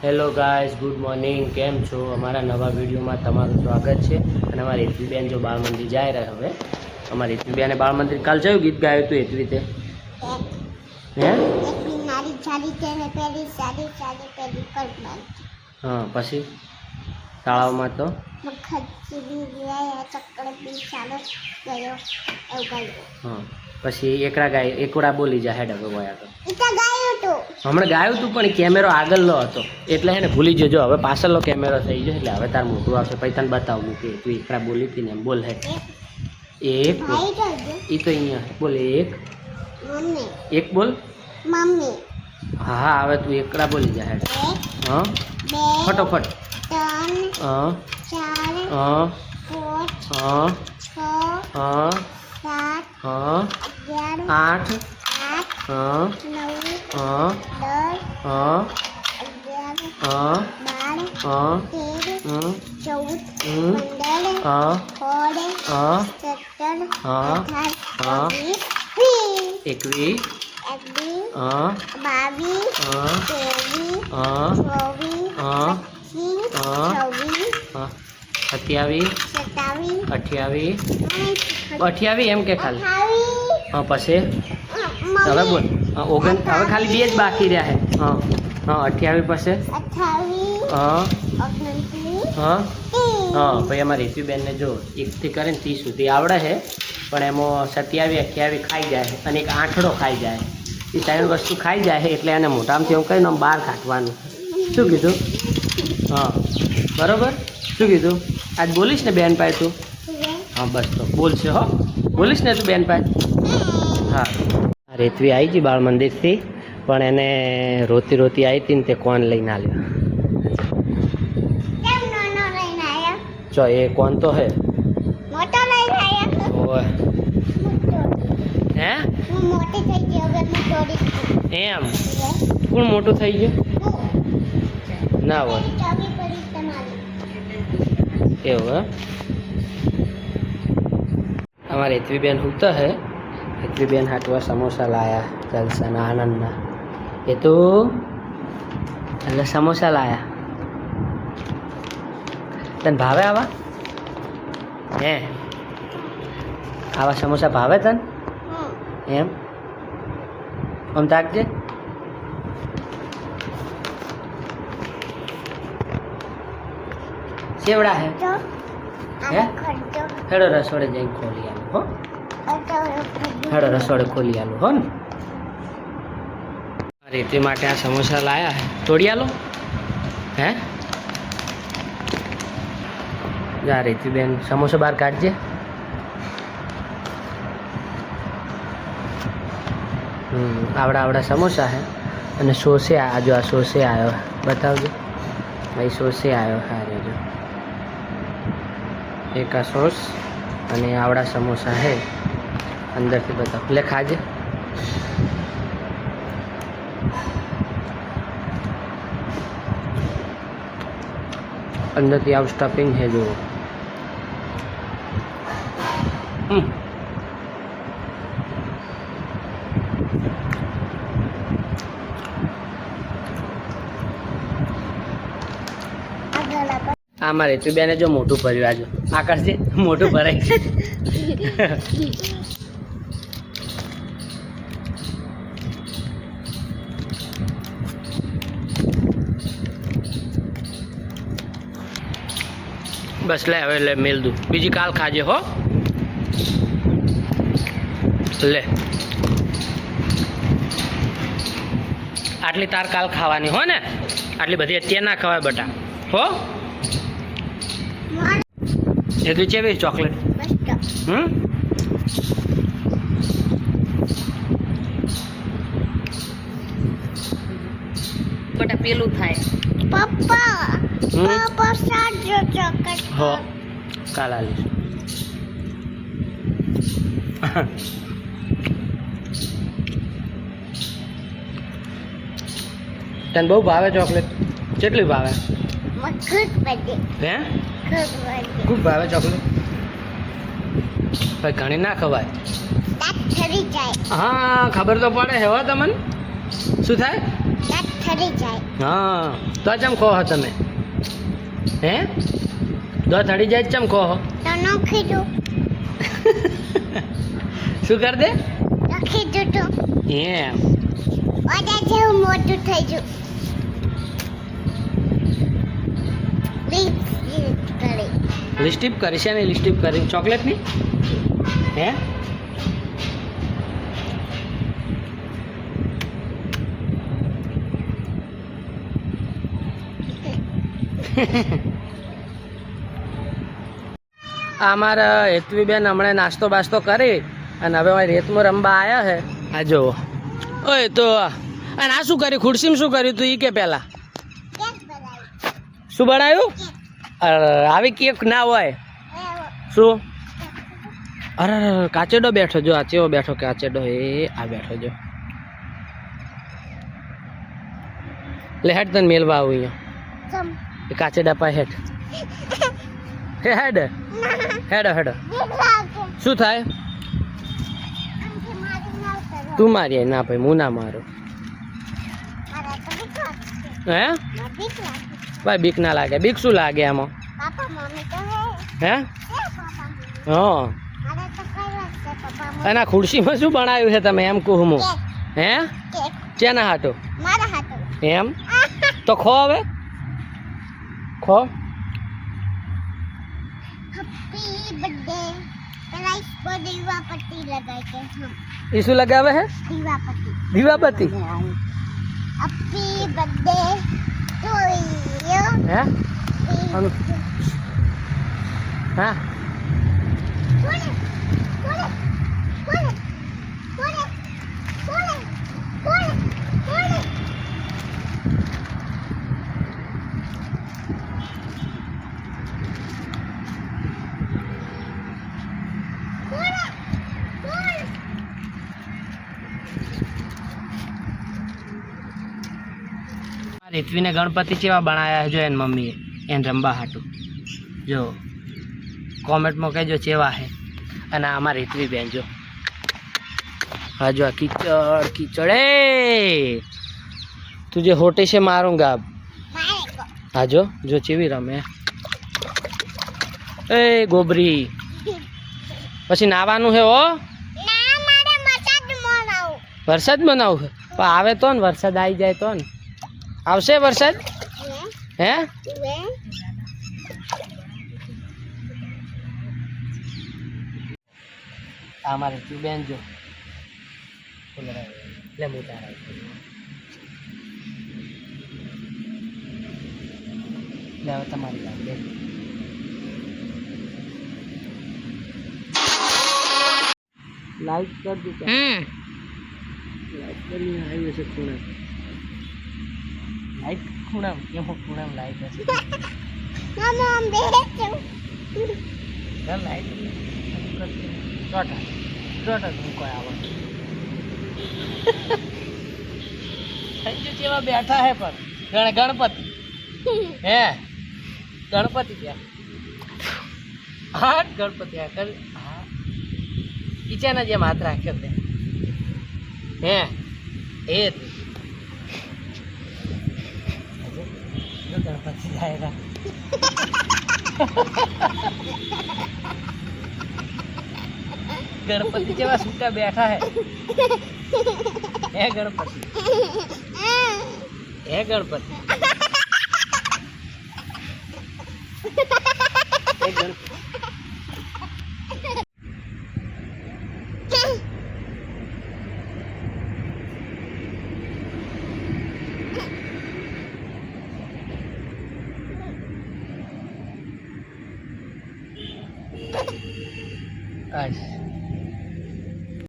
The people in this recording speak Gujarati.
Hello guys, good morning. કેમ છો? અમારા નવા વિડીયોમાં તમારું સ્વાગત છે. અને અમારી હેતવીબેન જો બાળ મંદિર જાય રહ્યા હવે. અમારી હેતવીબેને બાળ મંદિર કાલ કયું ગીત ગાયું હતું હેતવી રીતે? હા, પછી તળાવમાં તો હા, પછી એકડા બોલી જા હેડ હવે વયા તો હમણાં ગાયું હતું પણ કેમેરો આગળનો હતો એટલે હે ને ભૂલી જજો. હવે પાછળનો કેમેરો થઈ ગયો એટલે હવે તાર મોટું આવશે પછી તને બતાવું કે તું એકડા બોલી હતી ને એમ. બોલ હે એક એ તો અહીંયા બોલ એક બોલ. હા, હવે તું એકડા બોલી જા હેડ. હા, ફટોફટ. હા હા હા હા હા 8 હા હા હા હા હા 21 હા 28 એમ કે ખાલી. હા, પછી હવે બોલ. હવે ખાલી 2 જ બાકી રહ્યા છે. હા હા 28 પછી હા હા હા. ભાઈ અમારી હેતવીબેનને જો 1 થી કરીને 30 સુધી આવડે છે પણ એમાં 27 28 ખાઈ જાય અને એક આંઠડો ખાઈ જાય. એ 3 વસ્તુ ખાઈ જાય એટલે એને મોટામાંથી એવું કહીને બહાર કાઢવાનું. શું કીધું? હા, બરાબર. શું કીધું? આજ બોલીશ ને બેન પાસે તું? હા, બસ તો બોલશે હો. બોલીશ ને તું બેન પાસે? હા. રેતવી આવી ગઈ બાળ મંદિરથી પણ એને રોતી રોતી આવી હતી ને તે કોણ લઈને આવ્યો. ચો એ કોણ તો હે હે એમ કોણ મોટું થઈ ગયું ના હોય એવું હે. અમારે હેતવીબેન ઉગતા હે. હેતવીબેન હાટવા સમોસા લાયા જલસાના આનંદના. એ તો એટલે સમોસા લાયા. તને ભાવે આવા? હે આવા સમોસા ભાવે તને? એમ આમ તાકજે. સેવડા હે હેડો રસોડે જઈને ખોલી આલું હો. હેડો રસોડે ખોલી આલું હો ને. રેતી માટે આ સમોસા લાયા હે. તોડી આલો હે. જા રેતીબેન સમોસા બહાર કાઢજે. આવડા સમોસા હે અને સોસે આજો. આ સોસે આવ્યો બતાવજો ભાઈ. સોસે આવ્યો હારે જો. એક આ સોસ અને આવડા સમોસા હે અંદરથી બતાવ. લે ખાજે. અંદરથી આવું સ્ટફિંગ છે જુઓ. આ મારે હેતવીબેને જો મોટું ભર્યું. આજો આકાશજી મોટું ભરાય છે. બસ લે હવે લે મેલ દઉં. બીજી કાલ ખાજે હો. લે આટલી તાર કાલ ખાવાની હો ને. આટલી બધી અત્યારે ના ખવાય બટા હો. એ તું ચેવી ચોકલેટ? બટા પેલું થાય પપ્પા. હો કાલ આલીશ. તને બહુ ભાવે ચોકલેટ? કેટલી ભાવે? હે ખૂબ ભાવે ચોકલેટ? ભાઈ ઘણી ના ખવાય. હા ખબર તો પડે હે તમને. શું થાય? हाँ तो चम खो हो तमे हैं दो थड़ी जाए चम खो हो શું કર દે એમ લિસ્ટીપ કરી છે ને લિસ્ટીપ કરી ચોકલેટ ની હે અમારા હેતવીબેન હમણાં નાસ્તો બાસ્તો કરી અને હવે મારી રેતમાં રમવા આવ્યા છે આ જો ઓય તો અને આ શું કર્યું ખુરશીમાં શું કર્યું તું એ કે પહેલાં શું બનાવ્યું આવી કેક ના હોય શું અરે કાચેડો બેઠો જો આ ચેવો બેઠો કાચેડો એ આ બેઠો જો લે હેડ તને મેલવા આવું અહીંયા કાચેડા પાસે હેડ હેડ હેડો હેડો શું થાય તું મારી ના ભાઈ હું ના મારું હે ભાઈ બીક ના લાગે બીક શું લાગે આમાં હે હા અને ખુરશીમાં શું બનાવ્યું છે તમે એમ કહું હું હે ચેના હાટો એમ તો ખો હવે ખો એ શું લગાવે હે દીવાબત્તી હે હા રીતવીને ગણપતિ કેવા બનાવ્યા જો એને મમ્મીએ એને રમવા હાટું જો કોમેન્ટમાં કહેજો ચેવા હે અને આમાં રીતવી બેન જો હા જો આ કીચડ કીચડ એ તુજે હોટે છે મારુંગા હા જો જો ચેવી રમે એ ગોબરી પછી નાવાનું હે ઓ વરસાદ બનાવું પણ આવે તો ને વરસાદ આવી જાય તો ને આવશે વરસાદ હે અમારે તું બેન જો લે મોટા લે હવે તમારી વાત લે લાઈટ કર દો લાઈટ કરીને આવી છે ખૂણા લાઈટ ખૂણા એમ ખૂણા લાઈટ હશે મામા આમ બેઠો લાઈટ ટોટા તું કોઈ આવો જેવા બેઠા હે પણ ગણપતિ હે ગણપતિ ત્યાં હા ગણપતિ હા કિચન જેમ હાથ રાખ્યો તે હે એ ગણપતિ જાય गणपति जेवा सूटा बैठा है गणपति गणपति आज